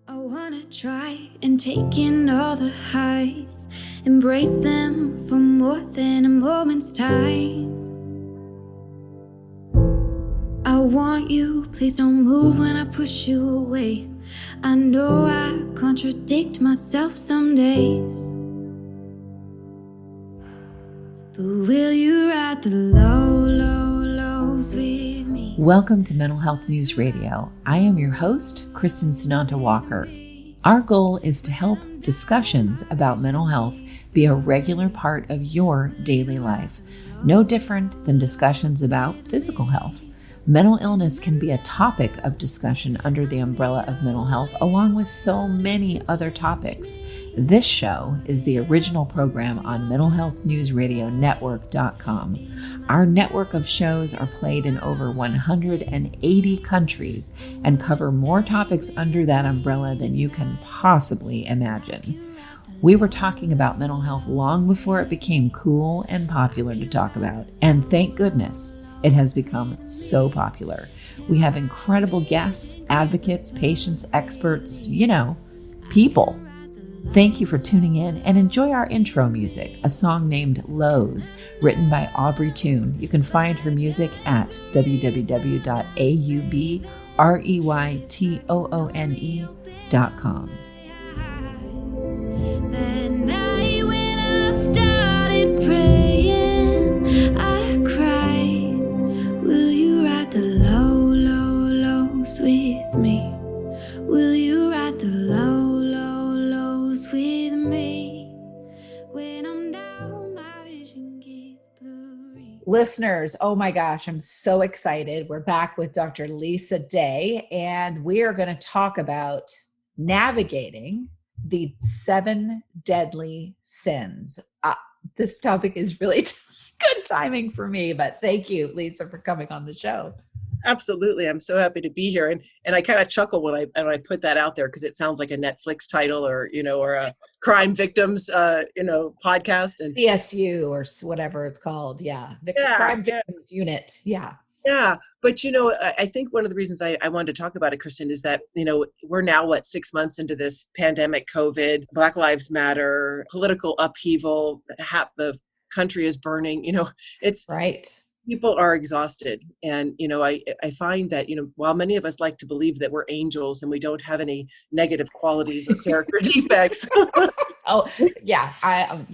I wanna try and take in all the highs, embrace them for more than a moment's time. I want you, please don't move when I push you away. I know I contradict myself some days, but will you ride the lows with me? Welcome to Mental Health News Radio. I am your host, Kristin Sunanta Walker. Our goal is to help discussions about mental health be a regular part of your daily life, no different than discussions about physical health. Mental illness can be a topic of discussion under the umbrella of mental health, along with so many other topics. This show is the original program on mentalhealthnewsradionetwork.com. Our network of shows are played in over 180 countries and cover more topics under that umbrella than you can possibly imagine. We were talking about mental health long before it became cool and popular to talk about, and thank goodness it has become so popular. We have incredible guests, advocates, patients, experts, people. Thank you for tuning in and enjoy our intro music, a song named Lows, written by Aubrey Toon. You can find her music at www.aubreytoone.com. That night when I started praying, I cried, will you ride the lows with me? Will you ride the lows with me? When I'm down, my vision gets blurry. Listeners, oh my gosh, I'm so excited. We're back with Dr. Lisa Day, and we are going to talk about navigating the 7 deadly sins. This topic is really good timing for me, but thank you, Lisa, for coming on the show. Absolutely. I'm so happy to be here. And I kind of chuckle when I put that out there because it sounds like a Netflix title or a crime victims, podcast. And CSU or whatever it's called. Yeah. Crime Victims Unit. Yeah. Yeah. But, I think one of the reasons I wanted to talk about it, Kristin, is that, we're now, 6 months into this pandemic, COVID, Black Lives Matter, political upheaval, the country is burning, it's right. People are exhausted. And, I find that, while many of us like to believe that we're angels and we don't have any negative qualities or character defects. Oh, yeah. I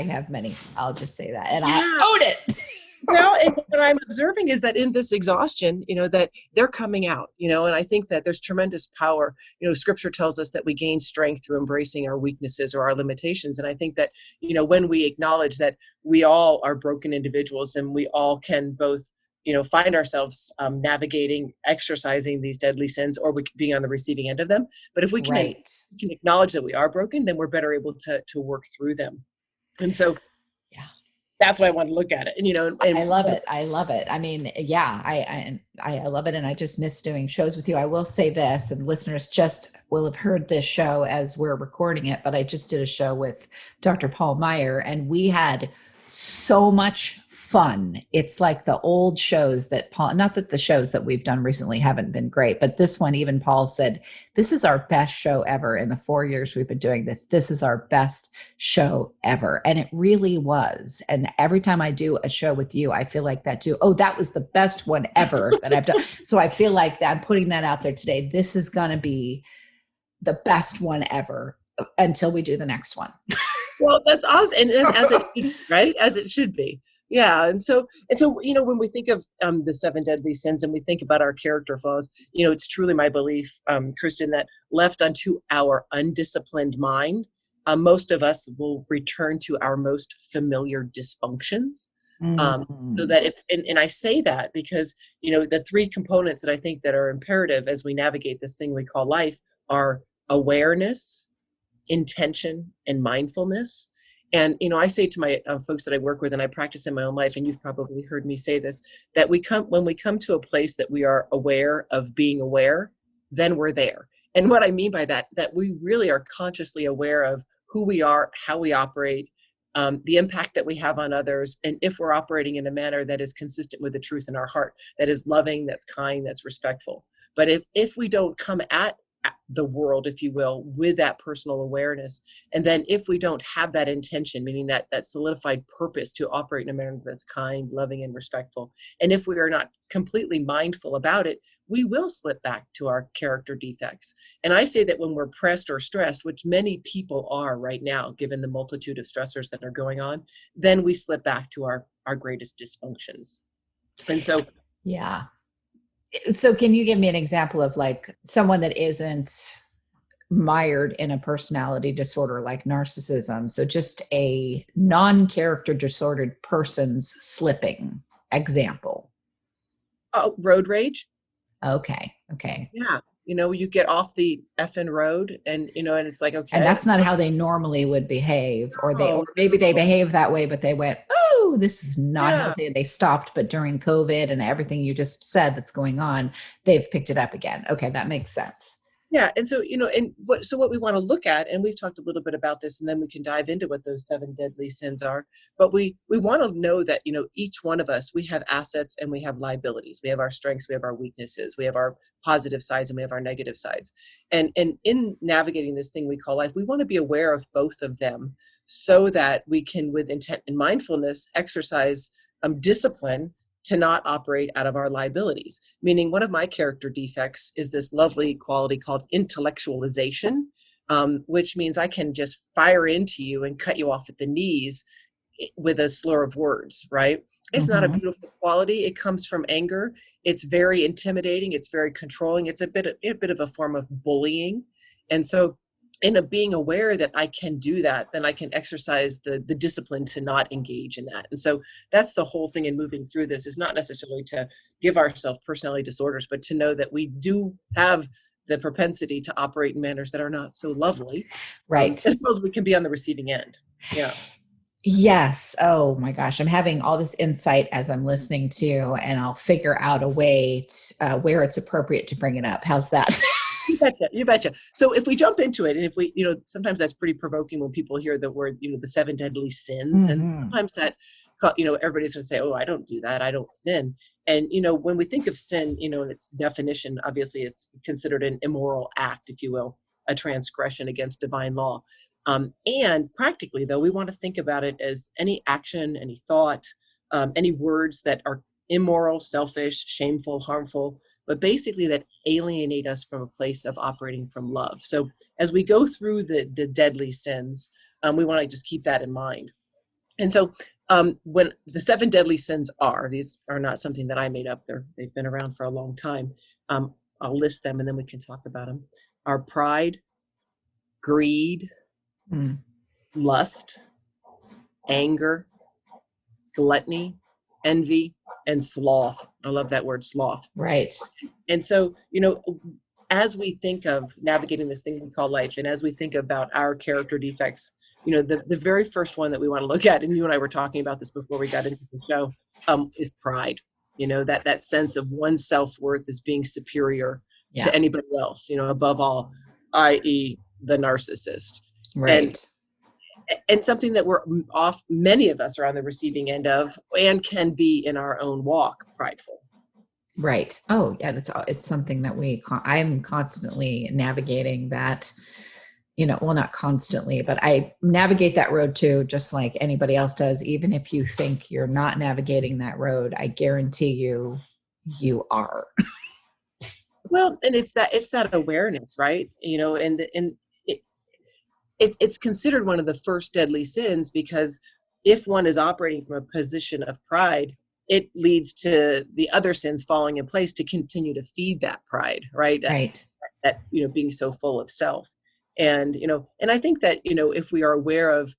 have many. I'll just say that. And I own it. Well, and what I'm observing is that in this exhaustion, that they're coming out, and I think that there's tremendous power. Scripture tells us that we gain strength through embracing our weaknesses or our limitations. And I think that, when we acknowledge that we all are broken individuals and we all can both, find ourselves navigating, exercising these deadly sins, or we could be on the receiving end of them. But if we can acknowledge that we are broken, then we're better able to work through them. And so, that's why I want to look at it. And, I love it. I love it. I mean, yeah, I love it. And I just miss doing shows with you. I will say this, and listeners just will have heard this show as we're recording it, but I just did a show with Dr. Paul Meier, and we had so much fun. It's like the old shows that Paul, not that the shows that we've done recently haven't been great, but this one, even Paul said, this is our best show ever. In the 4 years we've been doing this, this is our best show ever. And it really was. And every time I do a show with you, I feel like that too. Oh, that was the best one ever that I've done. So I feel like I'm putting that out there today. This is going to be the best one ever until we do the next one. Well, that's awesome. And as it, right? As it should be. Yeah. And so, when we think of the 7 deadly sins and we think about our character flaws, it's truly my belief, Kristin, that left unto our undisciplined mind, most of us will return to our most familiar dysfunctions. So that and I say that because, the 3 components that I think that are imperative as we navigate this thing we call life are awareness, intention, and mindfulness. And, I say to my folks that I work with and I practice in my own life, and you've probably heard me say this, that when we come to a place that we are aware of being aware, then we're there. And what I mean by that we really are consciously aware of who we are, how we operate, the impact that we have on others, and if we're operating in a manner that is consistent with the truth in our heart, that is loving, that's kind, that's respectful. But if we don't come at the world, if you will, with that personal awareness. And then if we don't have that intention, meaning that solidified purpose to operate in a manner that's kind, loving, and respectful, and if we are not completely mindful about it, we will slip back to our character defects. And I say that when we're pressed or stressed, which many people are right now, given the multitude of stressors that are going on, then we slip back to our greatest dysfunctions. And so, yeah. So can you give me an example of like someone that isn't mired in a personality disorder like narcissism? So just a non-character disordered person's slipping example. road rage. Okay. Yeah. You get off the effing road and, and it's like, okay. And that's not how they normally would behave, or maybe they No. behave that way, but they went, oh, this is not Yeah. healthy. They stopped, but during COVID and everything you just said that's going on, they've picked it up again. Okay. That makes sense. Yeah. And so, what we want to look at, and we've talked a little bit about this, and then we can dive into what those 7 deadly sins are. But we want to know that, each one of us, we have assets and we have liabilities. We have our strengths, we have our weaknesses, we have our positive sides, and we have our negative sides. And in navigating this thing we call life, we want to be aware of both of them so that we can, with intent and mindfulness, exercise discipline to not operate out of our liabilities. Meaning, one of my character defects is this lovely quality called intellectualization, which means I can just fire into you and cut you off at the knees with a slur of words, right? It's not a beautiful quality. It comes from anger. It's very intimidating. It's very controlling. It's a bit of a form of bullying. And so in being aware that I can do that, then I can exercise the discipline to not engage in that. And so that's the whole thing in moving through this, is not necessarily to give ourselves personality disorders, but to know that we do have the propensity to operate in manners that are not so lovely. Right. I suppose we can be on the receiving end. Yeah. Yes. Oh my gosh. I'm having all this insight as I'm listening to you, and I'll figure out a way where it's appropriate to bring it up. How's that? You betcha. So if we jump into it, and if we, sometimes that's pretty provoking when people hear the word, the 7 deadly sins. And sometimes that, everybody's going to say, oh, I don't do that. I don't sin. And, when we think of sin, in its definition, obviously it's considered an immoral act, if you will, a transgression against divine law. And practically, though, we want to think about it as any action, any thought, any words that are immoral, selfish, shameful, harmful, but basically that alienate us from a place of operating from love. So as we go through the deadly sins, we want to just keep that in mind. And so when the 7 deadly sins these are not something that I made up. They've been around for a long time. I'll list them and then we can talk about them. Are pride, greed, lust, anger, gluttony, envy, and sloth. I love that word, sloth. Right. And so, as we think of navigating this thing we call life, and as we think about our character defects, the very first one that we want to look at, and you and I were talking about this before we got into the show, is pride. That sense of one's self-worth as being superior to anybody else, above all, i.e. the narcissist. Right. And something that many of us are on the receiving end of, and can be in our own walk, prideful. Right. Oh yeah. It's something that I'm constantly navigating that, well, not constantly, but I navigate that road too, just like anybody else does. Even if you think you're not navigating that road, I guarantee you are. Well, and it's that awareness, right? It's considered one of the first deadly sins, because if one is operating from a position of pride, it leads to the other sins falling in place to continue to feed that pride, right? Right. That being so full of self. And, and I think that, if we are aware of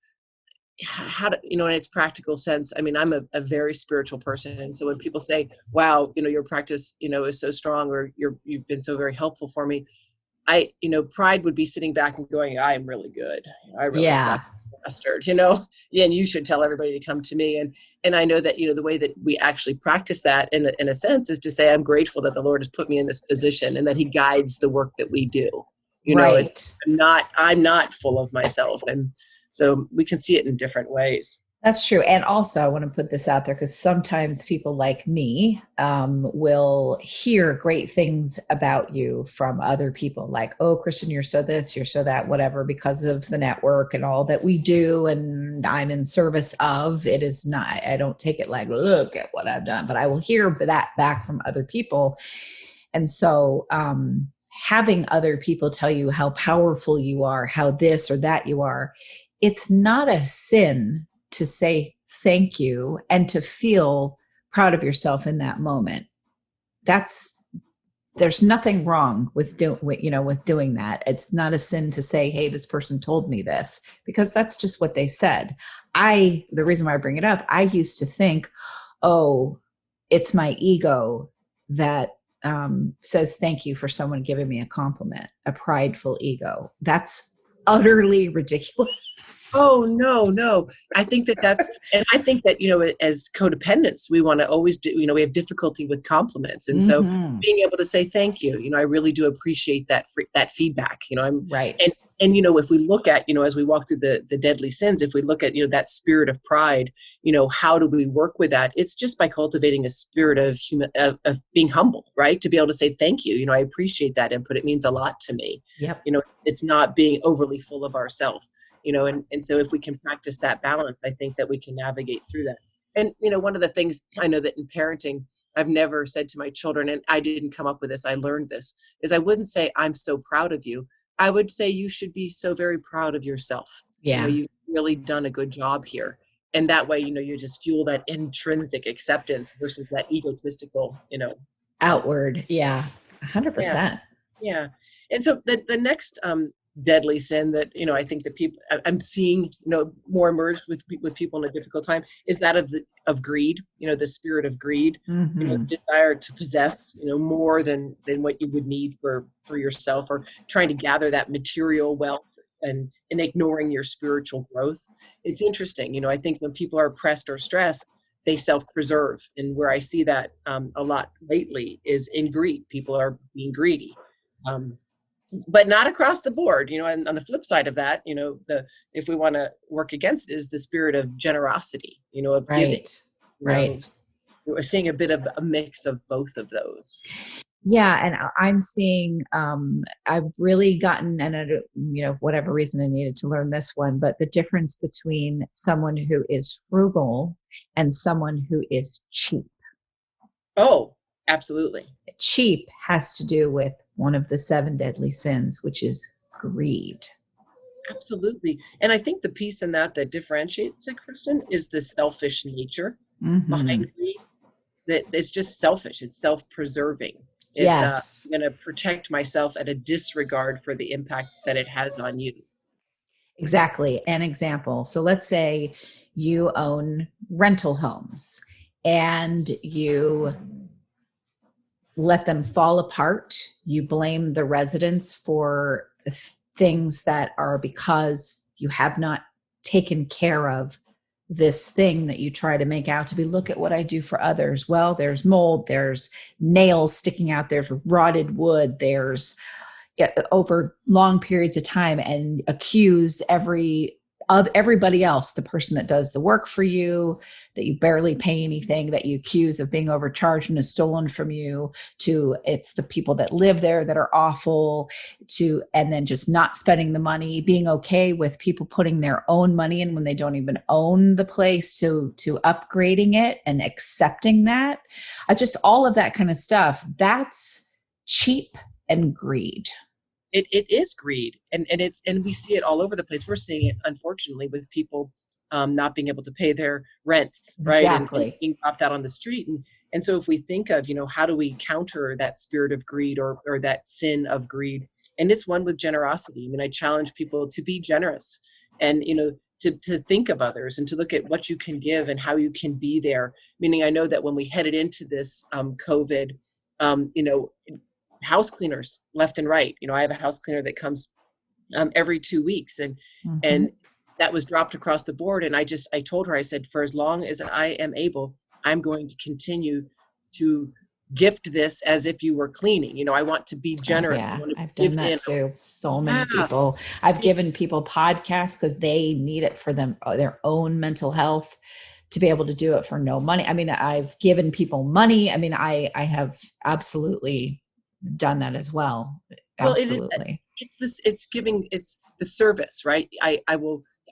how to, in its practical sense, I mean, I'm a very spiritual person. And so when people say, wow, your practice, is so strong, or you've been so very helpful for me, pride would be sitting back and going, I'm really good. I really got mastered, and you should tell everybody to come to me. And I know that, the way that we actually practice that in a sense is to say, I'm grateful that the Lord has put me in this position and that he guides the work that we do. Right. I'm not full of myself. And so we can see it in different ways. That's true. And also, I want to put this out there because sometimes people like me will hear great things about you from other people, like, oh, Kristin, you're so this, you're so that, whatever, because of the network and all that we do. And I'm in service of it. Is not, I don't take it like, look at what I've done, but I will hear that back from other people. And so, having other people tell you how powerful you are, how this or that you are, it's not a sin to say thank you and to feel proud of yourself in that moment. There's nothing wrong with doing that. It's not a sin to say, hey, this person told me this, because that's just what they said. The reason why I bring it up, I used to think, oh, it's my ego that says thank you for someone giving me a compliment, a prideful ego. That's utterly ridiculous. Oh, no. I think that's, and I think that, as codependents, we want to always do, we have difficulty with compliments. And so being able to say thank you, I really do appreciate that feedback, I'm right. And if we look at, as we walk through the deadly sins, if we look at, that spirit of pride, how do we work with that? It's just by cultivating a spirit of of being humble, right? To be able to say thank you. I appreciate that input. It means a lot to me. Yep. It's not being overly full of ourselves. And so if we can practice that balance, I think that we can navigate through that. And, one of the things I know that in parenting, I've never said to my children, and I didn't come up with this, I learned this, is I wouldn't say, I'm so proud of you. I would say you should be so very proud of yourself. Yeah. You've really done a good job here. And that way, you just fuel that intrinsic acceptance versus that egotistical, outward. Yeah. 100%. Yeah. And so the next deadly sin that, I think that people I'm seeing, more emerged with people in a difficult time is that of greed, the spirit of greed, desire to possess, more than what you would need for yourself, or trying to gather that material wealth and ignoring your spiritual growth. It's interesting. I think when people are pressed or stressed, they self-preserve. And where I see that a lot lately is in greed. People are being greedy. But not across the board, and on the flip side of that, if we want to work against it, is the spirit of generosity, of giving. Right. We're seeing a bit of a mix of both of those. Yeah. And I'm seeing, I've really gotten, and whatever reason I needed to learn this one, but the difference between someone who is frugal and someone who is cheap. Oh, absolutely. Cheap has to do with one of the 7 deadly sins, which is greed. Absolutely. And I think the piece in that differentiates it, Kristin, is the selfish nature behind greed. That it's just selfish. It's self-preserving. It's I'm going to protect myself at a disregard for the impact that it has on you. Exactly. An example. So let's say you own rental homes and you let them fall apart. You blame the residents for things that are because you have not taken care of this thing that you try to make out to be, look at what I do for others. Well, there's mold, there's nails sticking out, there's rotted wood, there's over long periods of time, and accuse everybody else, the person that does the work for you, that you barely pay anything, that you accuse of being overcharged and has stolen from you, to it's the people that live there that are awful, and then just not spending the money, being okay with people putting their own money in when they don't even own the place, to upgrading it and accepting that. Just all of that kind of stuff. That's cheap and greed. It is greed, and we see it all over the place. We're seeing it, unfortunately, with people not being able to pay their rents, right? Exactly. And being dropped out on the street. And so if we think of, how do we counter that spirit of greed or that sin of greed? And it's one with generosity. I mean, I challenge people to be generous and, to think of others and to look at what you can give and how you can be there. Meaning, I know that when we headed into this COVID, house cleaners left and right. I have a house cleaner that comes every 2 weeks, and that was dropped across the board. And I told her, I said, for as long as I am able, I'm going to continue to gift this as if you were cleaning. I want to be Oh, generous. I yeah, want to I've give done that in. too. So many Yeah. people. I've given people podcasts because they need it for their own mental health to be able to do it for no money. I mean, I've given people money. I mean, I have absolutely done that as well. Well, Absolutely. it's the service, right?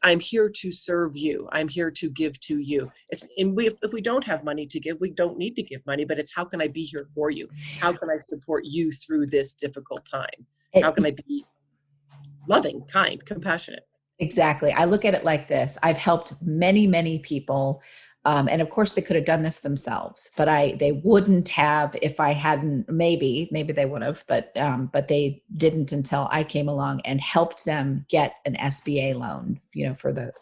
I'm here to serve you. I'm here to give to you. If we don't have money to give, we don't need to give money, but it's how can I be here for you? How can I support you through this difficult time? How can I be loving, kind, compassionate? Exactly. I look at it like this. I've helped many, many people. And of course they could have done this themselves, but they wouldn't have if I hadn't, maybe they would have, but they didn't until I came along and helped them get an SBA loan,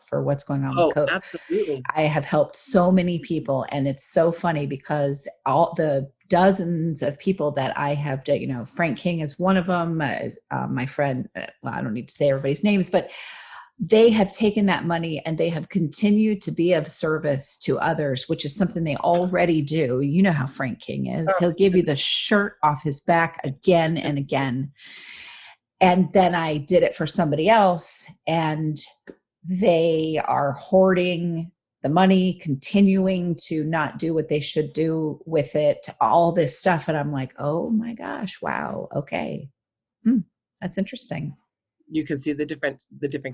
for what's going on with Oh, COVID. absolutely. I have helped so many people, and it's so funny because all the dozens of people that I have, Frank King is one of them, my friend, well, I don't need to say everybody's names, but they have taken that money and they have continued to be of service to others, which is something they already do. You know how Frank King is. He'll give you the shirt off his back again and again. And then I did it for somebody else, and they are hoarding the money, continuing to not do what they should do with it, all this stuff. And I'm like, oh my gosh, wow. Okay. That's interesting. You can see the different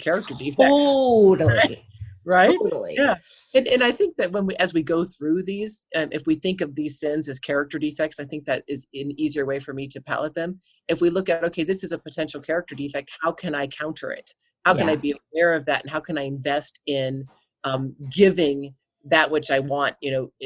character defects. Totally. Right? Totally. Yeah. And I think that as we go through these, if we think of these sins as character defects, I think that is an easier way for me to palate them. If we look at, okay, this is a potential character defect, how can I counter it? How can I be aware of that? And how can I invest in giving that which I want,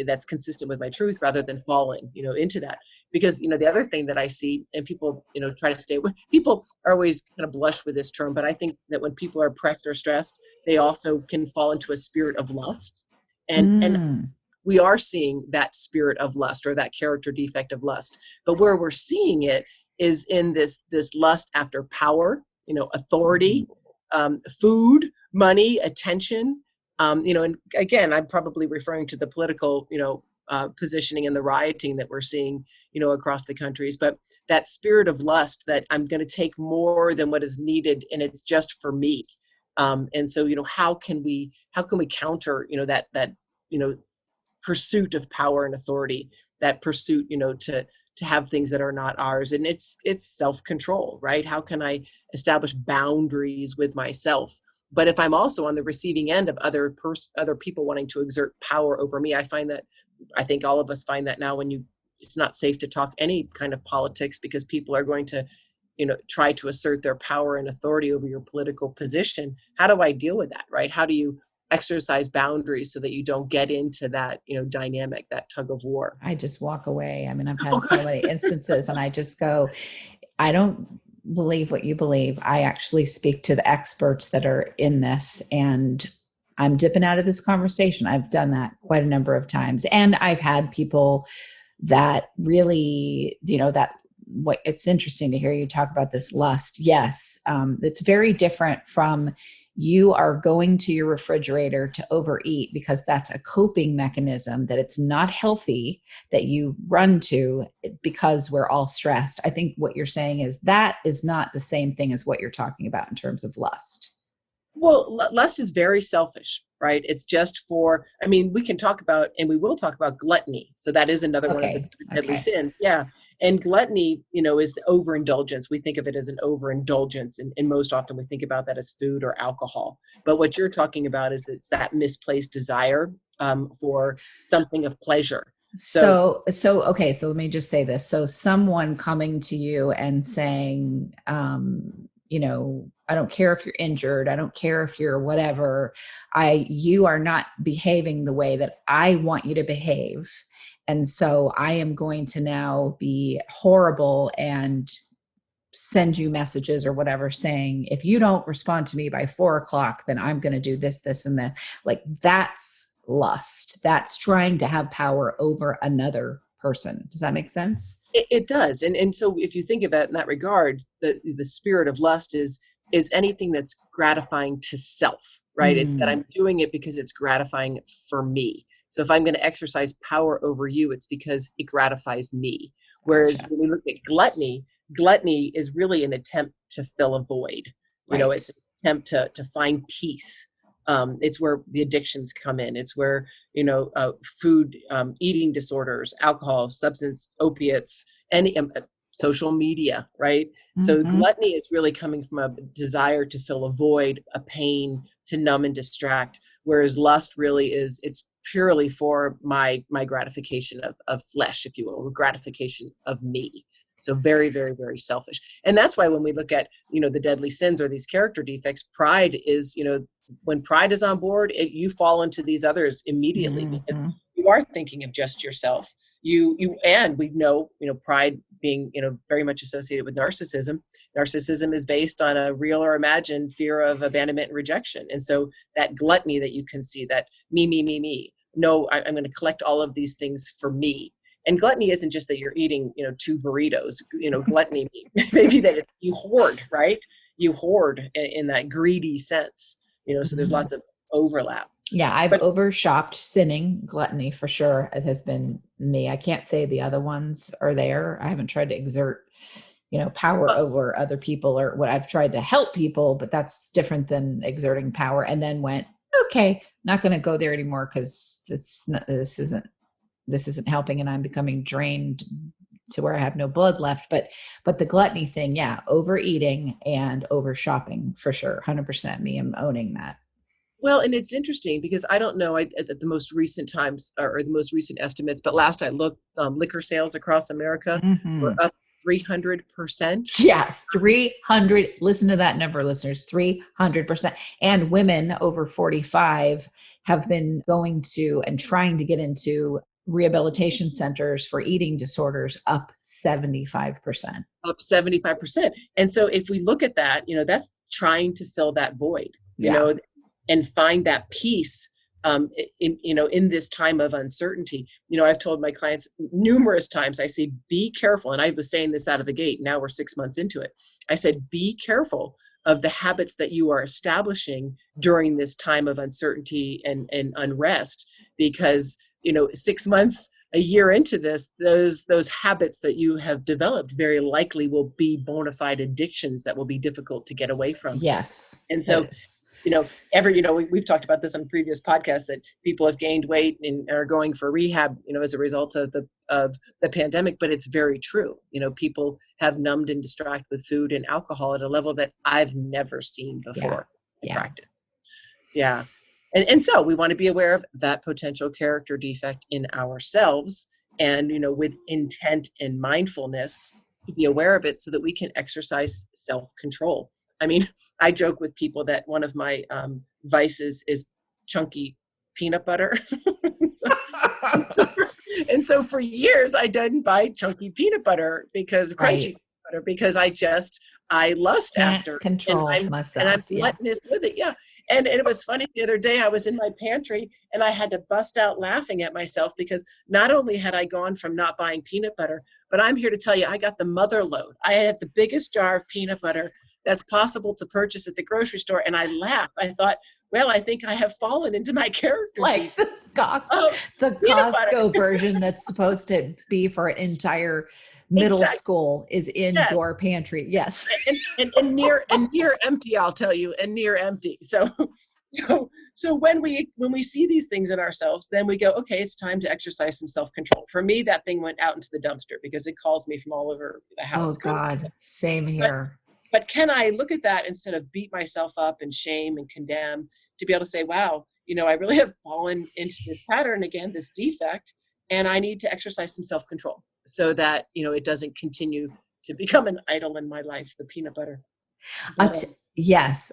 that's consistent with my truth rather than falling, into that? Because, the other thing that I see, and people, try to stay with, people are always kind of blush with this term, but I think that when people are pressed or stressed, they also can fall into a spirit of lust. And we are seeing that spirit of lust or that character defect of lust. But where we're seeing it is in this lust after power, authority, food, money, attention. And again, I'm probably referring to the political, positioning and the rioting that we're seeing, across the countries. But that spirit of lust, that I'm going to take more than what is needed, and it's just for me. And so, how can we counter, that pursuit of power and authority, that pursuit, to have things that are not ours? And it's self-control, right? How can I establish boundaries with myself? But if I'm also on the receiving end of other people wanting to exert power over me, I think all of us find that now it's not safe to talk any kind of politics, because people are going to, try to assert their power and authority over your political position. How do I deal with that, right? How do you exercise boundaries so that you don't get into that, dynamic, that tug of war? I just walk away. I mean, I've had so many instances, and I just go, I don't believe what you believe. I actually speak to the experts that are in this, and I'm dipping out of this conversation. I've done that quite a number of times. And I've had people that really, what it's interesting to hear you talk about this lust. Yes. It's very different from you are going to your refrigerator to overeat because that's a coping mechanism, that it's not healthy, that you run to because we're all stressed. I think what you're saying is that is not the same thing as what you're talking about in terms of lust. Well, lust is very selfish, right? It's just we can talk about, and we will talk about, gluttony. So that is another one of the deadly sins. Yeah. And gluttony, is the overindulgence. We think of it as an overindulgence. And most often we think about that as food or alcohol. But what you're talking about is it's that misplaced desire for something of pleasure. So okay, so let me just say this. So someone coming to you and saying, I don't care if you're injured, I don't care if you're whatever, you are not behaving the way that I want you to behave. And so I am going to now be horrible and send you messages or whatever saying, if you don't respond to me by 4:00, then I'm going to do this, and that. Like, that's lust. That's trying to have power over another person. Does that make sense? It does. And so if you think of it in that regard, the spirit of lust is anything that's gratifying to self, right? It's that I'm doing it because it's gratifying for me. So if I'm going to exercise power over you, it's because it gratifies me. Whereas Gotcha. when we look at gluttony is really an attempt to fill a void. Right. It's an attempt to find peace. It's where the addictions come in. It's where, food, eating disorders, alcohol, substance, opiates, any social media, right? So Mm-hmm. gluttony is really coming from a desire to fill a void, a pain, to numb and distract. Whereas lust really it's purely for my gratification of flesh, if you will, gratification of me. So very, very, very selfish. And that's why when we look at, the deadly sins or these character defects, pride is, when pride is on board, you fall into these others immediately because Mm-hmm. you are thinking of just yourself. And we know, pride being, very much associated with narcissism. Narcissism is based on a real or imagined fear of abandonment and rejection. And so that gluttony that you can see, that me. No, I'm going to collect all of these things for me. And gluttony isn't just that you're eating, 2 burritos. Gluttony maybe that you hoard, right? You hoard in that greedy sense. So there's lots of overlap. Yeah, I've But overshopped sinning. Gluttony for sure. It has been me. I can't say the other ones are there. I haven't tried to exert, power over other people, or what. I've tried to help people, but that's different than exerting power. And then went, okay, not going to go there anymore because this isn't helping, and I'm becoming drained to where I have no blood left. But the gluttony thing, yeah, overeating and over shopping for sure, 100% me. I'm owning that. Well, and it's interesting because I don't know at the most recent times or the most recent estimates, but last I looked, liquor sales across America were up 300%. Yes, 300. Listen to that number, listeners, 300%. And women over 45 have been going to and trying to get into rehabilitation centers for eating disorders, up 75%. Up 75%. And so if we look at that, that's trying to fill that void, and find that peace in this time of uncertainty. I've told my clients numerous times, I say, be careful. And I was saying this out of the gate. Now we're 6 months into it. I said, be careful of the habits that you are establishing during this time of uncertainty and unrest, because 6 months, a year into this, those habits that you have developed very likely will be bona fide addictions that will be difficult to get away from. Yes. And so, we've talked about this on previous podcasts, that people have gained weight and are going for rehab, as a result of the pandemic. But it's very true. People have numbed and distracted with food and alcohol at a level that I've never seen before in practice. Yeah. And so we want to be aware of that potential character defect in ourselves, and, with intent and mindfulness, to be aware of it so that we can exercise self-control. I mean, I joke with people that one of my vices is chunky peanut butter. And so for years, I didn't buy chunky peanut butter because crunchy butter, because I lust after control myself. And I'm gluttonous with it. Yeah. And it was funny, the other day I was in my pantry and I had to bust out laughing at myself, because not only had I gone from not buying peanut butter, but I'm here to tell you, I got the mother load. I had the biggest jar of peanut butter that's possible to purchase at the grocery store. And I laughed. I thought, well, I think I have fallen into my character. Like the Costco version that's supposed to be for an entire middle school is in your pantry. Yes. And near empty, I'll tell you, and near empty. So when we see these things in ourselves, then we go, okay, it's time to exercise some self-control. For me, that thing went out into the dumpster because it calls me from all over the house. Oh God, same here. But can I look at that instead of beat myself up and shame and condemn, to be able to say, wow, I really have fallen into this pattern again, this defect, and I need to exercise some self-control so that, it doesn't continue to become an idol in my life, the peanut butter. Yes.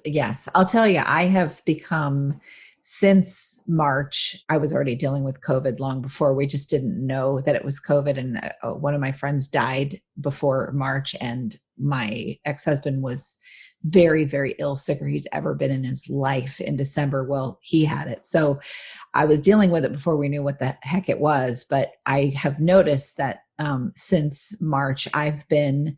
I'll tell you, I have become, since March, I was already dealing with COVID long before. We just didn't know that it was COVID. And one of my friends died before March, and my ex-husband was very, very ill, sicker he's ever been in his life in December. Well, he had it. So I was dealing with it before we knew what the heck it was. But I have noticed that since March, I've been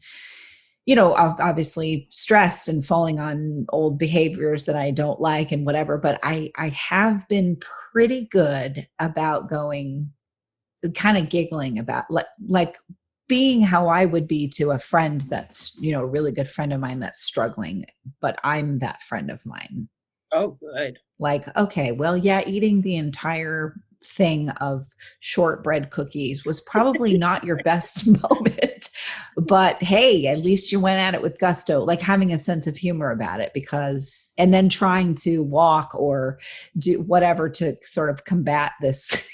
obviously stressed and falling on old behaviors that I don't like and whatever, but I have been pretty good about going, kind of giggling about like being how I would be to a friend that's, a really good friend of mine that's struggling, but I'm that friend of mine. Oh, good. Like, okay, well, yeah, eating the entire thing of shortbread cookies was probably not your best moment, but hey, at least you went at it with gusto, like having a sense of humor about it, because, and then trying to walk or do whatever to sort of combat this.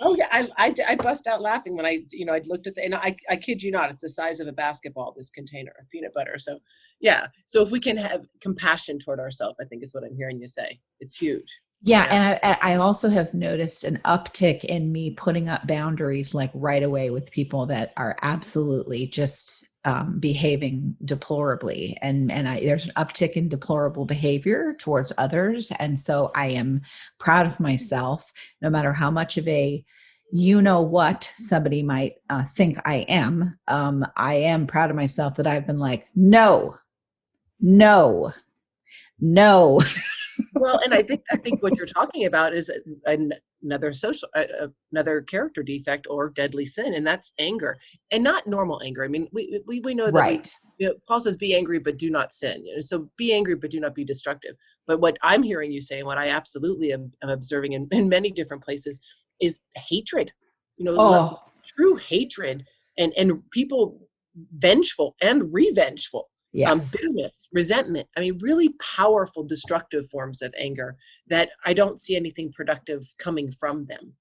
Oh yeah, I bust out laughing when I looked at and I kid you not, it's the size of a basketball, this container of peanut butter. So yeah, so if we can have compassion toward ourselves, I think is what I'm hearing you say. It's huge. Yeah, and I also have noticed an uptick in me putting up boundaries like right away with people that are absolutely just behaving deplorably, and there's an uptick in deplorable behavior towards others, and so I am proud of myself, no matter how much of a what somebody might think I am. I am proud of myself that I've been like, no, no, no. Well, and I think what you're talking about is another another character defect or deadly sin, and that's anger, and not normal anger. I mean, we know that Right. Paul says, "Be angry, but do not sin." So be angry, but do not be destructive. But what I'm hearing you say, and what I absolutely am observing in many different places, is hatred. Oh, True hatred, and people vengeful and revengeful. yes. Bitterness, resentment. I mean, really powerful, destructive forms of anger that I don't see anything productive coming from them.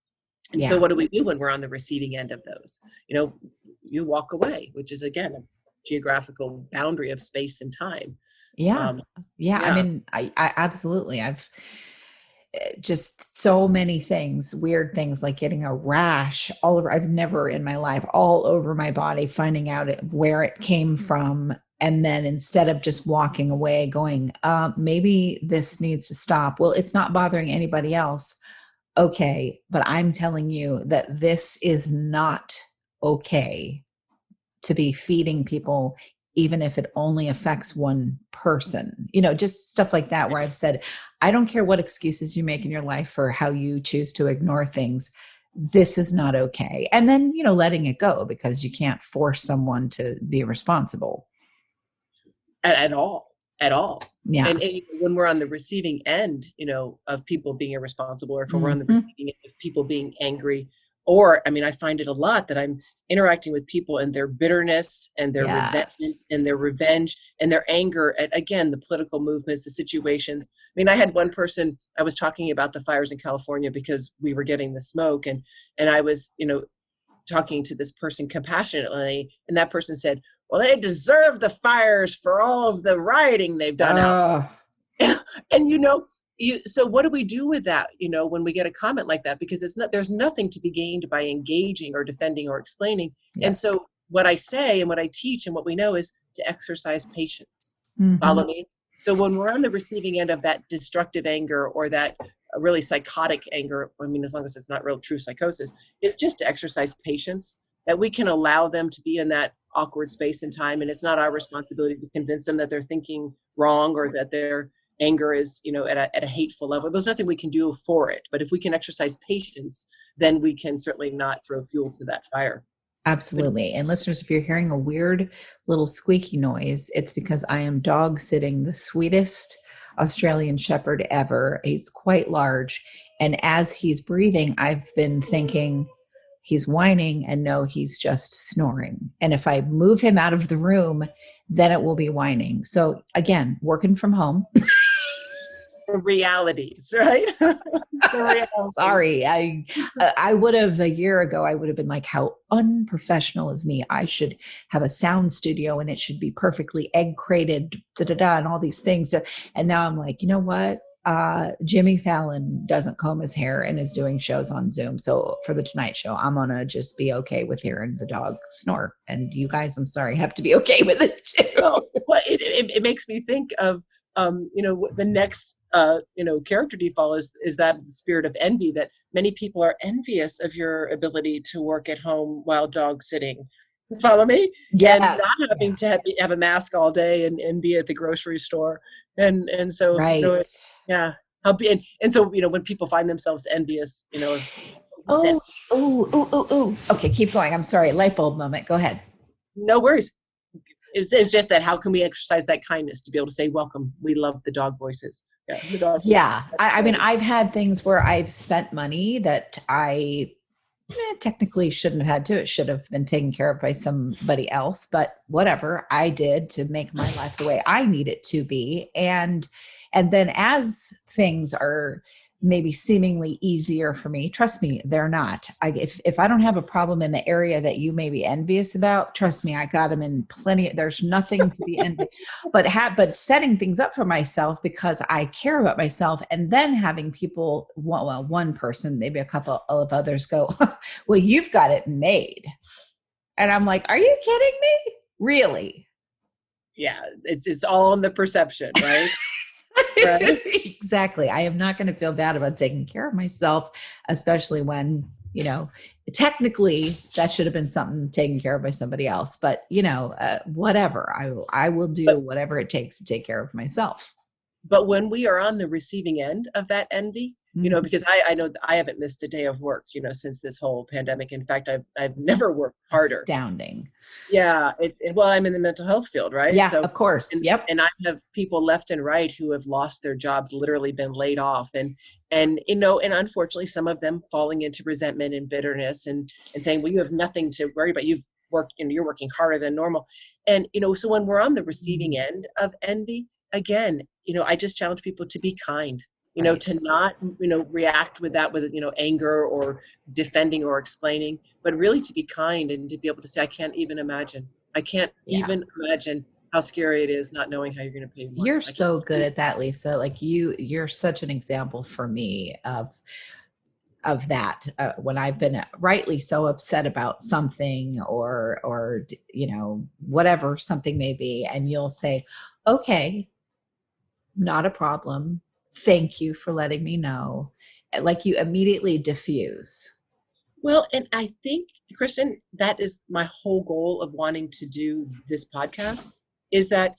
And so Yeah. what do we do when we're on the receiving end of those? You walk away, which is, again, a geographical boundary of space and time. Yeah. Um, Yeah. I yeah. mean, I absolutely, I've just so many things, weird things like getting a rash all over. I've never in my life all over my body, finding out where it came from. And then instead of just walking away going, maybe this needs to stop. Well, it's not bothering anybody else. Okay. But I'm telling you that this is not okay to be feeding people, even if it only affects one person, just stuff like that, where I've said, I don't care what excuses you make in your life for how you choose to ignore things. This is not okay. And then, letting it go, because you can't force someone to be responsible. At all. Yeah. And when we're on the receiving end, of people being irresponsible, or if we're on the Mhm. receiving end of people being angry, or, I mean, I find it a lot that I'm interacting with people and their bitterness and their resentment Yes. and their revenge and their anger at, again, the political movements, the situations. I mean, I had one person, I was talking about the fires in California because we were getting the smoke, and I was, talking to this person compassionately, and that person said, well, they deserve the fires for all of the rioting they've done out Uh, there. And so what do we do with that, when we get a comment like that? Because there's nothing to be gained by engaging or defending or explaining. yeah. And so what I say and what I teach and what we know is to exercise patience. Mhm. Follow me? So when we're on the receiving end of that destructive anger or that really psychotic anger, I mean, as long as it's not real true psychosis, it's just to exercise patience, that we can allow them to be in that awkward space and time. And it's not our responsibility to convince them that they're thinking wrong or that their anger is, at a hateful level. There's nothing we can do for it. But if we can exercise patience, then we can certainly not throw fuel to that fire. Absolutely. And listeners, if you're hearing a weird little squeaky noise, it's because I am dog sitting the sweetest Australian Shepherd ever. He's quite large. And as he's breathing, I've been thinking he's whining, and no, he's just snoring. And if I move him out of the room, then it will be whining. So again, working from home. The realities, right? The realities. Sorry, I would have a year ago. I would have been like, how unprofessional of me! I should have a sound studio, and it should be perfectly egg crated, and all these things. And now I'm like, you know what? Jimmy Fallon doesn't comb his hair and is doing shows on Zoom. So for the Tonight Show, I'm gonna just be okay with hearing the dog snore. And you guys, I'm sorry, have to be okay with it too. Well, it makes me think of the next character default is that spirit of envy, that many people are envious of your ability to work at home while dog sitting. Follow me? And Yes. not having to have a mask all day and be at the grocery store. And so, Right. yeah. And so, when people find themselves envious, Oh, oh. Okay, keep going. I'm sorry. Light bulb moment. Go ahead. no worries. It's just that how can we exercise that kindness to be able to say, welcome, we love the dog voices. Yeah, the dog. Yeah. I mean, I've had things where I've spent money that I technically shouldn't have had to. It should have been taken care of by somebody else, but whatever I did to make my life the way I need it to be. And then as things are maybe seemingly easier for me, trust me, they're not. If I don't have a problem in the area that you may be envious about, trust me, I got them in plenty. There's nothing to be envious, but setting things up for myself because I care about myself, and then having people, well, one person, maybe a couple of others go, well, you've got it made. And I'm like, are you kidding me? Really? Yeah, it's all in the perception, right? Right? Exactly. I am not going to feel bad about taking care of myself, especially when, technically that should have been something taken care of by somebody else, but whatever, I will do whatever it takes to take care of myself. But when we are on the receiving end of that envy, because I know I haven't missed a day of work, since this whole pandemic. In fact, I've never worked harder. Astounding. Yeah. Well, I'm in the mental health field, right? Yeah, so, of course. Yep. And I have people left and right who have lost their jobs, literally been laid off. And unfortunately, some of them falling into resentment and bitterness and saying, well, you have nothing to worry about. You've worked, you're working harder than normal. And, so when we're on the receiving end of envy, again, I just challenge people to be kind. Right. To not, react with that, with, anger or defending or explaining, but really to be kind and to be able to say, I can't even imagine how scary it is not knowing how you're going to pay more. You're so good at that, Lisa. Like you're such an example for me of that when I've been rightly so upset about something or whatever something may be, and you'll say, okay, not a problem. Thank you for letting me know. Like you immediately diffuse. Well, and I think, Kristin, that is my whole goal of wanting to do this podcast is that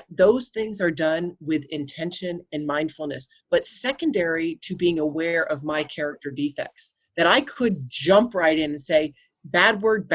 those things are done with intention and mindfulness, but secondary to being aware of my character defects, that I could jump right in and say, bad word,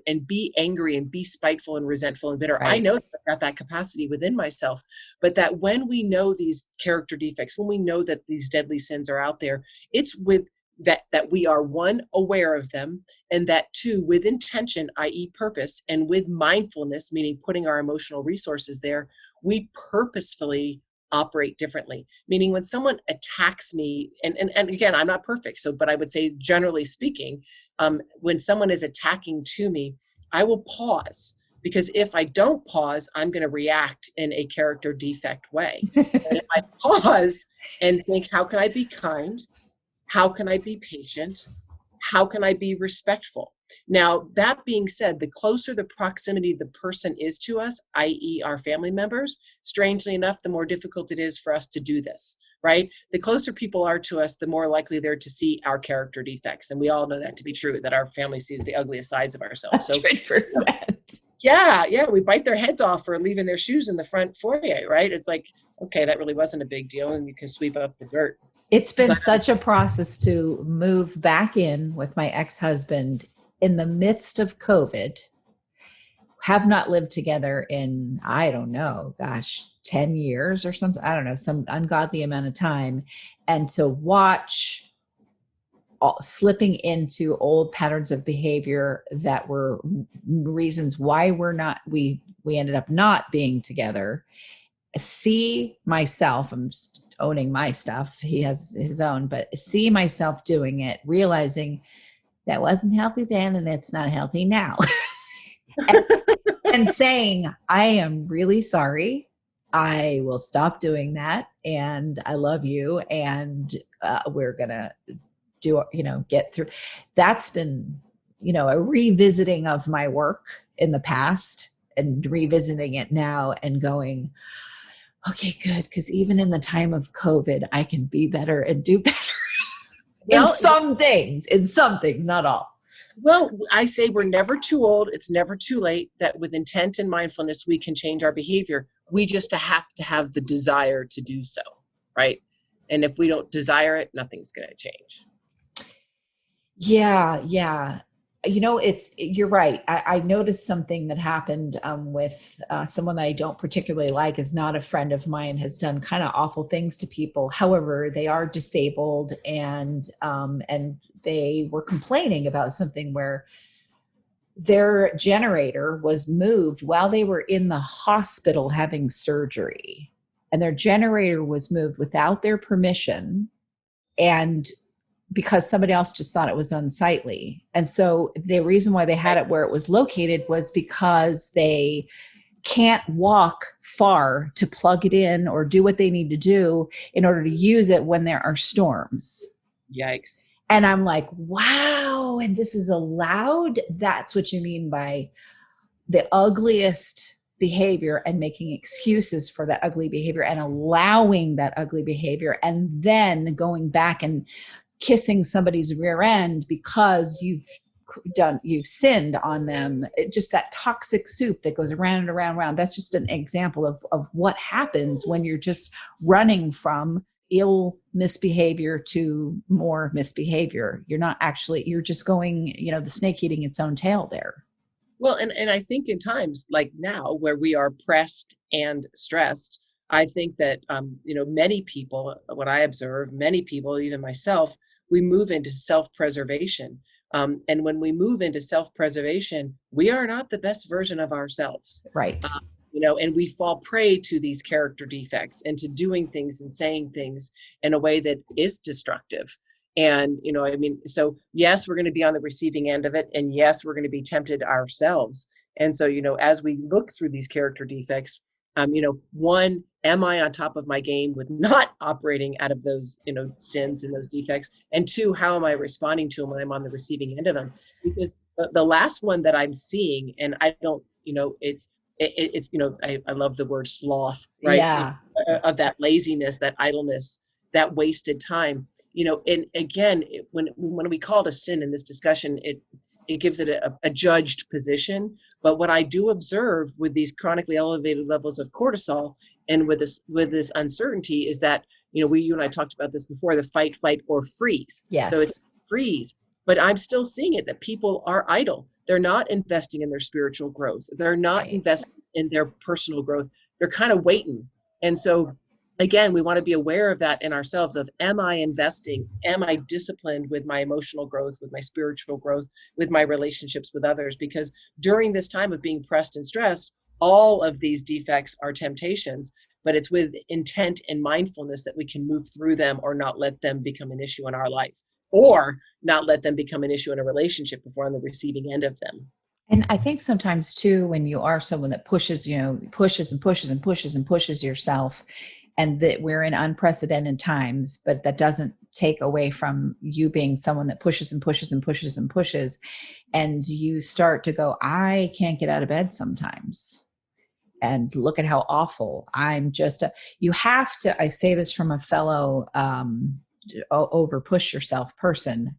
and be angry and be spiteful and resentful and bitter. Right. I know that I've got that capacity within myself, but that when we know these character defects, when we know that these deadly sins are out there, it's with that we are, one, aware of them, and that two, with intention, i.e. purpose, and with mindfulness, meaning putting our emotional resources there, we purposefully operate differently. Meaning when someone attacks me, and again, I'm not perfect, but I would say generally speaking, when someone is attacking to me, I will pause, because if I don't pause, I'm going to react in a character defect way. And if I pause and think, how can I be kind? How can I be patient? How can I be respectful? Now, that being said, the closer the proximity the person is to us, i.e. our family members, strangely enough, the more difficult it is for us to do this, right? The closer people are to us, the more likely they're to see our character defects. And we all know that to be true, that our family sees the ugliest sides of ourselves. So 100%. Yeah, we bite their heads off for leaving their shoes in the front foyer, right? It's like, okay, that really wasn't a big deal, and you can sweep up the dirt. It's been such a process to move back in with my ex-husband in the midst of COVID. Have not lived together in, I don't know, 10 years or something. I don't know, some ungodly amount of time. And to watch slipping into old patterns of behavior that were reasons why we ended up not being together. See myself, I'm owning my stuff, he has his own, but see myself doing it, realizing that wasn't healthy then and it's not healthy now. and saying, I am really sorry, I will stop doing that, and I love you, and we're gonna get through. That's been a revisiting of my work in the past and revisiting it now and going, okay, good. Because even in the time of COVID, I can be better and do better in some things, not all. Well, I say we're never too old. It's never too late, that with intent and mindfulness, we can change our behavior. We just have to have the desire to do so, right? And if we don't desire it, nothing's going to change. Yeah, yeah. You're right. I noticed something that happened with someone that I don't particularly like, is not a friend of mine, has done kind of awful things to people. However, they are disabled, and they were complaining about something where their generator was moved while they were in the hospital having surgery, and their generator was moved without their permission. And because somebody else just thought it was unsightly. And so the reason why they had it where it was located was because they can't walk far to plug it in or do what they need to do in order to use it when there are storms. Yikes. And I'm like, wow, and this is allowed? That's what you mean by the ugliest behavior, and making excuses for that ugly behavior and allowing that ugly behavior, and then going back and kissing somebody's rear end because you've sinned on them. Just that toxic soup that goes around and around and around. That's just an example of what happens when you're just running from ill misbehavior to more misbehavior. You're just going, the snake eating its own tail there. Well, and I think in times like now where we are pressed and stressed, I think that, many people, what I observe, many people, even myself, we move into self-preservation. And when we move into self-preservation, we are not the best version of ourselves. Right. And we fall prey to these character defects and to doing things and saying things in a way that is destructive. And, so yes, we're going to be on the receiving end of it. And yes, we're going to be tempted ourselves. And so, as we look through these character defects, one, am I on top of my game with not operating out of those, sins and those defects? And two, how am I responding to them when I'm on the receiving end of them? Because the last one that I'm seeing, and I don't, I love the word sloth, right? Yeah. Of that laziness, that idleness, that wasted time, and again, when we call it a sin in this discussion, it gives it a judged position. But what I do observe with these chronically elevated levels of cortisol and with this uncertainty is that, you and I talked about this before, the fight, flight, or freeze. Yes. So it's freeze. But I'm still seeing it, that people are idle. They're not investing in their spiritual growth. They're not investing in their personal growth. They're kind of waiting. And so again, we want to be aware of that in ourselves of, am I investing? Am I disciplined with my emotional growth, with my spiritual growth, with my relationships with others? Because during this time of being pressed and stressed, all of these defects are temptations, but it's with intent and mindfulness that we can move through them, or not let them become an issue in our life, or not let them become an issue in a relationship if we're on the receiving end of them. And I think sometimes too, when you are someone that pushes and pushes and pushes and pushes yourself, and that we're in unprecedented times, but that doesn't take away from you being someone that pushes and pushes and pushes and pushes. And you start to go, I can't get out of bed sometimes. And look at how awful I'm just. You have to, I say this from a fellow over push yourself person.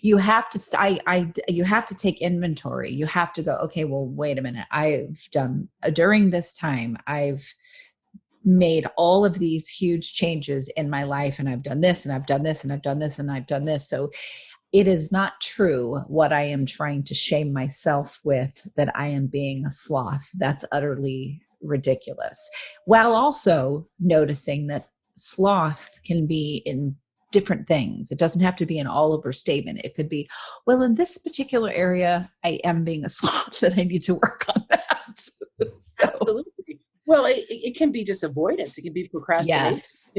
You have to, you have to take inventory. You have to go, okay, well, wait a minute. During this time, I've made all of these huge changes in my life, and I've done this and I've done this and I've done this and I've done this. So it is not true what I am trying to shame myself with, that I am being a sloth. That's utterly ridiculous. While also noticing that sloth can be in different things. It doesn't have to be an all over statement. It could be, well, in this particular area, I am being a sloth and I need to work on that. So. Absolutely. Well, it can be just avoidance. It can be procrastination. Yes.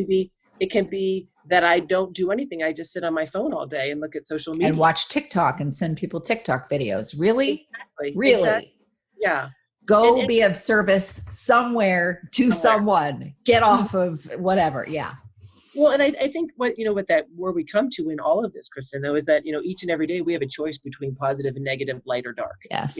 It can be that I don't do anything. I just sit on my phone all day and look at social media. And watch TikTok and send people TikTok videos. Really? Exactly. Really? Exactly. Yeah. Go be of service somewhere to someone. Get off of whatever. Yeah. Well, and I think where we come to in all of this, Kristin, though, is that, each and every day we have a choice between positive and negative, light or dark. Yes.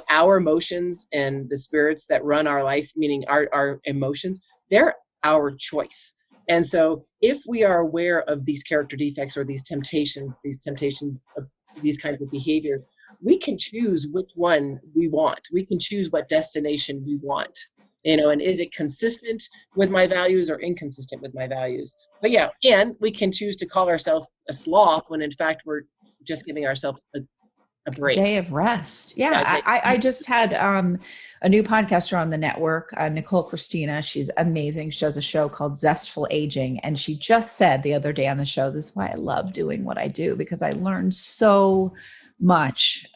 Our emotions and the spirits that run our life, meaning our emotions, they're our choice. And so if we are aware of these character defects or these temptations of these kinds of behavior, we can choose which one we want. We can choose what destination we want. And is it consistent with my values or inconsistent with my values? But yeah, and we can choose to call ourselves a sloth when in fact we're just giving ourselves a break. Day of rest. Yeah. Yeah, I just had a new podcaster on the network, Nicole Christina. She's amazing. She does a show called Zestful Aging. And she just said the other day on the show, this is why I love doing what I do, because I learned so much,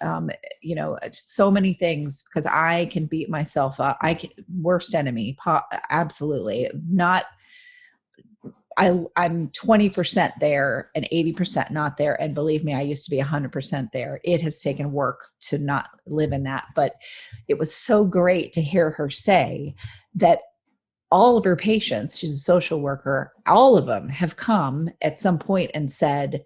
so many things, because I can beat myself up. Worst enemy, absolutely not. I'm 20% there and 80% not there. And believe me, I used to be 100% there. It has taken work to not live in that. But it was so great to hear her say that all of her patients, she's a social worker, all of them have come at some point and said,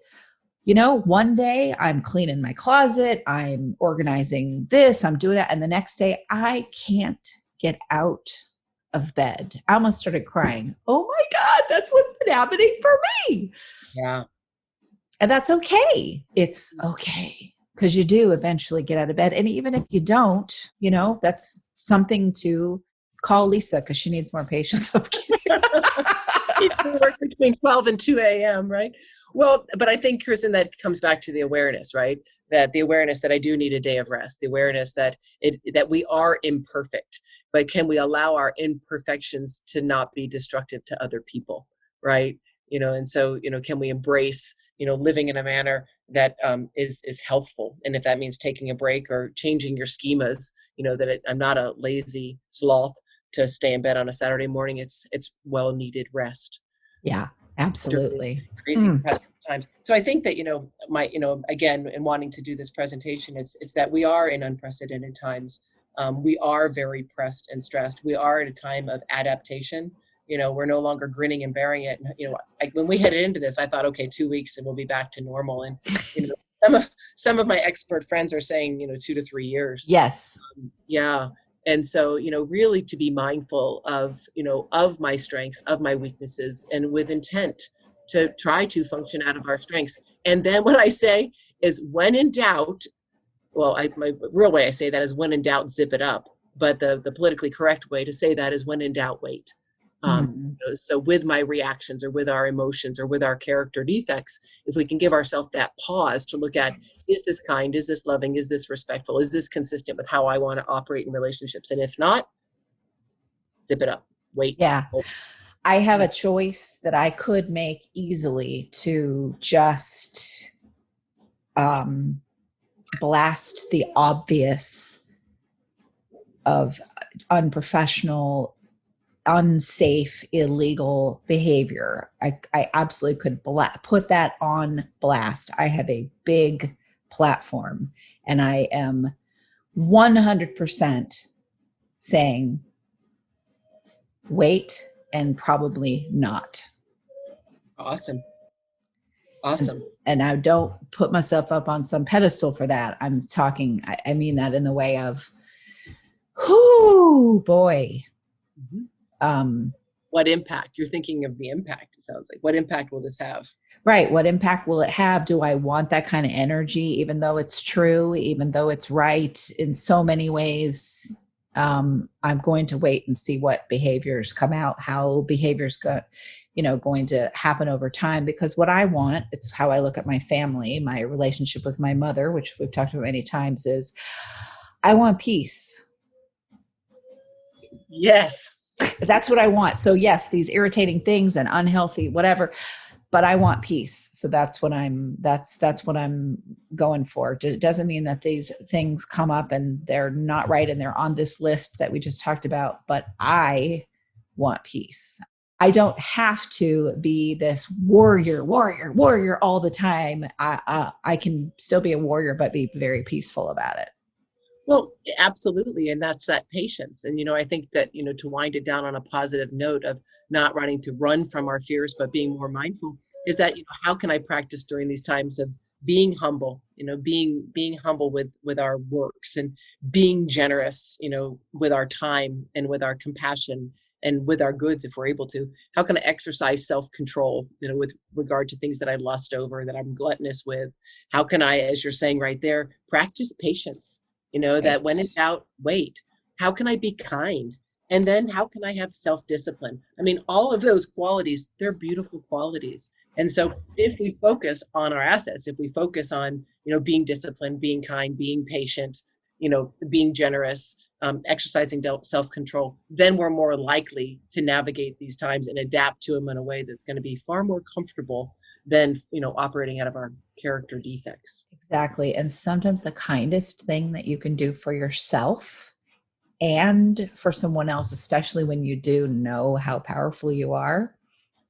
one day I'm cleaning my closet, I'm organizing this, I'm doing that. And the next day I can't get out of bed. I almost started crying. Oh my God, that's what's been happening for me. Yeah. And that's okay. It's okay. Because you do eventually get out of bed. And even if you don't, that's something to call Lisa, because she needs more patience. Work between 12 and 2 a.m., right? Well, but I think, Kristin, that comes back to the awareness, right? That the awareness that I do need a day of rest, the awareness that that we are imperfect, but can we allow our imperfections to not be destructive to other people, right? And so, can we embrace, living in a manner that is helpful? And if that means taking a break or changing your schemas, I'm not a lazy sloth to stay in bed on a Saturday morning. It's well needed rest. Yeah, absolutely. Crazy times. So I think that, again, in wanting to do this presentation, it's that we are in unprecedented times. We are very pressed and stressed. We are at a time of adaptation. We're no longer grinning and bearing it. And, when we headed into this, I thought, okay, 2 weeks and we'll be back to normal. And, some of my expert friends are saying, 2 to 3 years. Yes. Yeah. And so, really to be mindful of, of my strengths, of my weaknesses, and with intent to try to function out of our strengths. And then what I say is, when in doubt, my real way I say that is, when in doubt, zip it up. But the politically correct way to say that is, when in doubt, wait. So with my reactions or with our emotions or with our character defects, if we can give ourselves that pause to look at, is this kind, is this loving, is this respectful, is this consistent with how I want to operate in relationships? And if not, zip it up, wait. Yeah. I have a choice that I could make easily to just blast the obvious of unprofessional, unsafe, illegal behavior. I absolutely could put that on blast. I have a big platform and I am 100% saying wait and probably not. Awesome. And I don't put myself up on some pedestal for that. I'm talking, I mean that in the way of, whoo, boy. Mm-hmm. What impact? You're thinking of the impact, it sounds like. What impact will this have? Right. What impact will it have? Do I want that kind of energy, even though it's true, even though it's right in so many ways? I'm going to wait and see what behaviors come out, how behaviors going to happen over time. Because what I want, it's how I look at my family, my relationship with my mother, which we've talked about many times, is I want peace. Yes. That's what I want. So yes, these irritating things and unhealthy, whatever, but I want peace. So that's what I'm going for. It doesn't mean that these things come up and they're not right and they're on this list that we just talked about, but I want peace. I don't have to be this warrior all the time. I can still be a warrior, but be very peaceful about it. Well, absolutely. And that's that patience. And, I think that, to wind it down on a positive note of not wanting to run from our fears, but being more mindful, is that, how can I practice during these times of being humble, being humble with our works, and being generous, with our time and with our compassion and with our goods, if we're able to? How can I exercise self-control, with regard to things that I lust over, that I'm gluttonous with? How can I, as you're saying right there, practice patience, that when in Right. doubt, wait. How can I be kind? And then how can I have self-discipline? I mean, all of those qualities, they're beautiful qualities. And so if we focus on our assets, if we focus on, being disciplined, being kind, being patient, being generous, exercising self-control, then we're more likely to navigate these times and adapt to them in a way that's going to be far more comfortable than, operating out of our character defects. Exactly. And sometimes the kindest thing that you can do for yourself and for someone else, especially when you do know how powerful you are,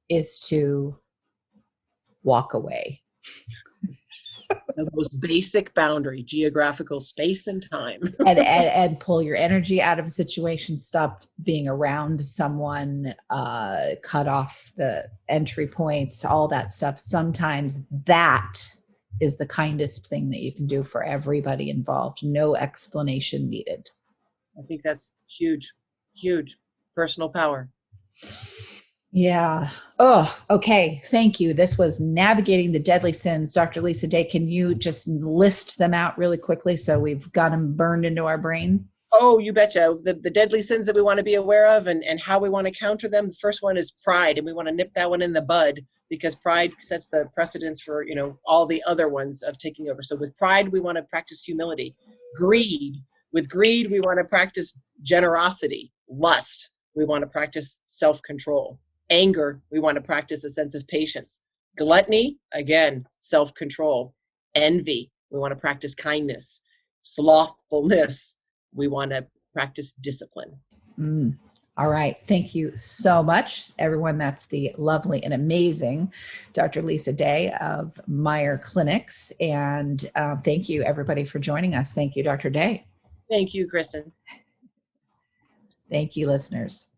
is to walk away. The most basic boundary, geographical space and time. and pull your energy out of a situation, stop being around someone, cut off the entry points, all that stuff. Sometimes that is the kindest thing that you can do for everybody involved. No explanation needed. I think that's huge, huge personal power. Yeah. Oh, okay. Thank you. This was Navigating the Deadly Sins. Dr. Lisa Day, can you just list them out really quickly so we've got them burned into our brain? Oh, you betcha. The deadly sins that we want to be aware of and how we want to counter them. The first one is pride, and we want to nip that one in the bud, because pride sets the precedence for, all the other ones of taking over. So with pride, we want to practice humility. Greed. With greed, we want to practice generosity. Lust, we want to practice self-control. Anger, we want to practice a sense of patience. Gluttony, again, self-control. Envy, we want to practice kindness. Slothfulness, we want to practice discipline. All right. Thank you so much, everyone. That's the lovely and amazing Dr. Lisa Day of Meier Clinics. And thank you, everybody, for joining us. Thank you, Dr. Day. Thank you, Kristin. Thank you, listeners.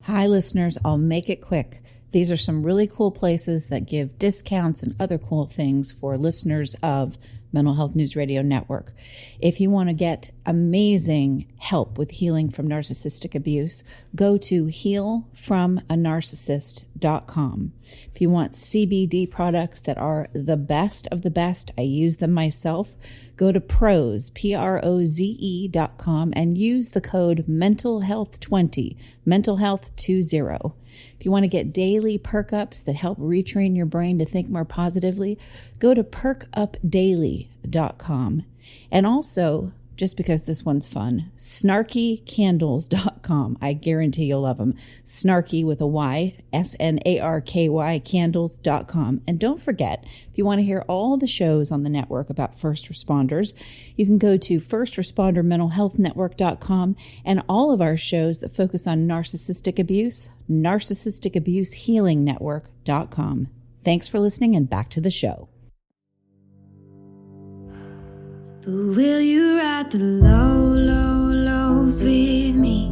Hi, listeners. I'll make it quick. These are some really cool places that give discounts and other cool things for listeners of Mental Health News Radio Network. If you want to get amazing help with healing from narcissistic abuse, go to healfromanarcissist.com. If you want CBD products that are the best of the best, I use them myself, go to proze.com and use the code mentalhealth20, mentalhealth20. If you want to get daily perk ups that help retrain your brain to think more positively, go to perkupdaily.com. And also, just because this one's fun, snarkycandles.com. I guarantee you'll love them. Snarky with a Y, SNARKY, candles.com. And don't forget, if you want to hear all the shows on the network about first responders, you can go to firstrespondermentalhealthnetwork.com, and all of our shows that focus on narcissistic abuse, narcissisticabusehealingnetwork.com. Thanks for listening, and back to the show. But will you ride the low, low, lows with me?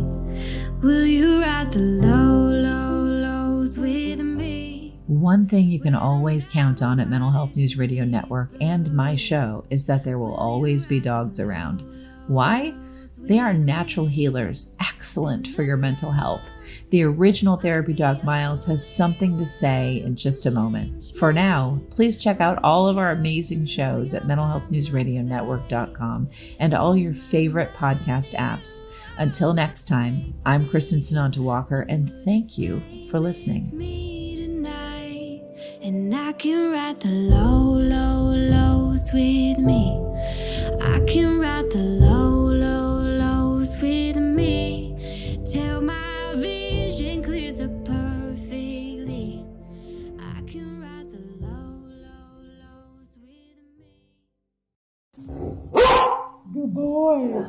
Will you ride the low, low, lows with me? One thing you can always count on at Mental Health News Radio Network and my show is that there will always be dogs around. Why? They are natural healers, excellent for your mental health. The original therapy dog Miles has something to say in just a moment. For now, please check out all of our amazing shows at mentalhealthnewsradionetwork.com and all your favorite podcast apps. Until next time, I'm Kristin Sonanta Walker, and thank you for listening. Me tonight, and I can ride the low, low, lows with me. I can ride the low, low, lows with me. Till my vision clears up perfectly. I can ride the low, low, lows with me. Good boy.